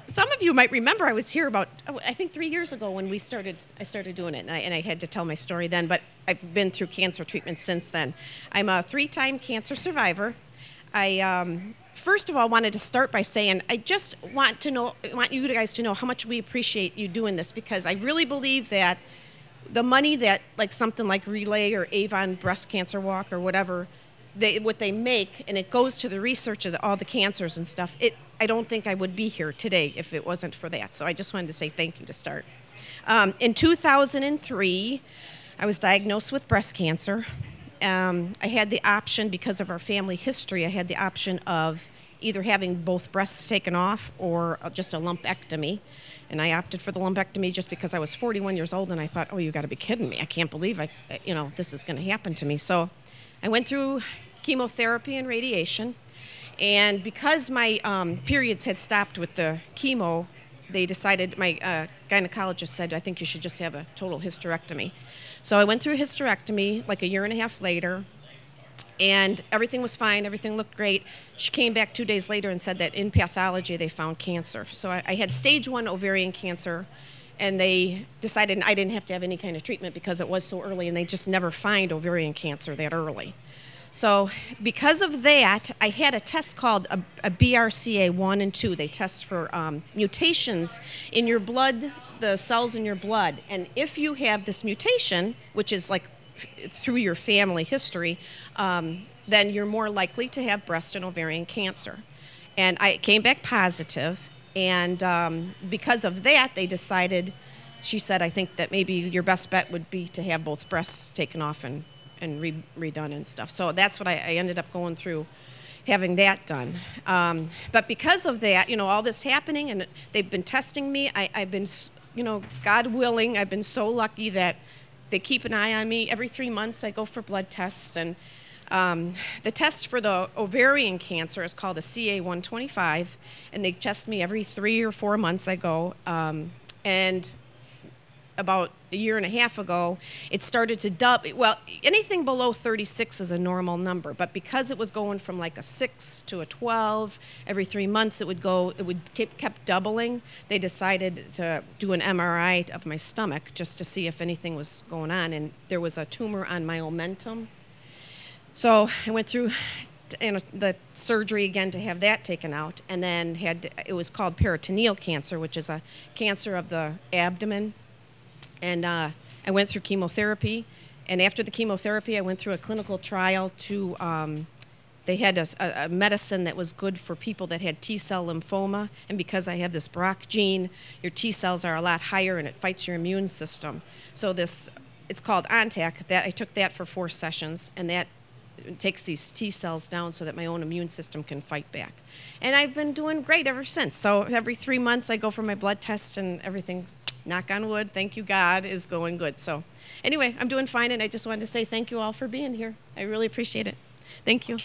Some of you might remember I was here about, I think 3 years ago when I started doing it, and I had to tell my story then, but I've been through cancer treatment since then. I'm a 3-time cancer survivor. I first of all wanted to start by saying I just want you guys to know how much we appreciate you doing this, because I really believe that the money that like something like Relay or Avon Breast Cancer Walk or whatever, what they make, and it goes to the research of all the cancers and stuff, I don't think I would be here today if it wasn't for that. So I just wanted to say thank you to start. In 2003, I was diagnosed with breast cancer. I had the option, because of our family history, I had the option of either having both breasts taken off or just a lumpectomy. And I opted for the lumpectomy just because I was 41 years old, and I thought, oh, you got to be kidding me. I can't believe this is going to happen to me. So I went through chemotherapy and radiation. And because my periods had stopped with the chemo, they decided, my gynecologist said, I think you should just have a total hysterectomy. So I went through a hysterectomy like a year and a half later, and everything was fine, everything looked great. She came back 2 days later and said that in pathology they found cancer. So I had stage 1 ovarian cancer, and they decided I didn't have to have any kind of treatment because it was so early, and they just never find ovarian cancer that early. So because of that, I had a test called a BRCA1 and 2. They test for mutations in your blood, the cells in your blood. And if you have this mutation, which is like through your family history, then you're more likely to have breast and ovarian cancer. And I came back positive, and because of that, they decided, she said, I think that maybe your best bet would be to have both breasts taken off and redone and stuff. So that's what I ended up going through, having that done. But because of that, all this happening, and they've been testing me, I've been, God willing, I've been so lucky that they keep an eye on me. Every 3 months I go for blood tests, and the test for the ovarian cancer is called a CA-125, and they test me every 3 or 4 months I go. And about a year and a half ago, it started to double. Well, anything below 36 is a normal number, but because it was going from like a 6 to a 12, every 3 months kept doubling, they decided to do an MRI of my stomach just to see if anything was going on, and there was a tumor on my omentum. So I went through the surgery again to have that taken out, and then it was called peritoneal cancer, which is a cancer of the abdomen. And I went through chemotherapy, and after the chemotherapy, I went through a clinical trial they had a medicine that was good for people that had T-cell lymphoma, and because I have this BRCA gene, your T-cells are a lot higher, and it fights your immune system. So it's called ONTAC. I took that for 4 sessions, and that takes these T-cells down so that my own immune system can fight back. And I've been doing great ever since. So every 3 months, I go for my blood test, and everything, knock on wood, thank you God, is going good. So anyway, I'm doing fine, and I just wanted to say thank you all for being here. I really appreciate it. Thank you.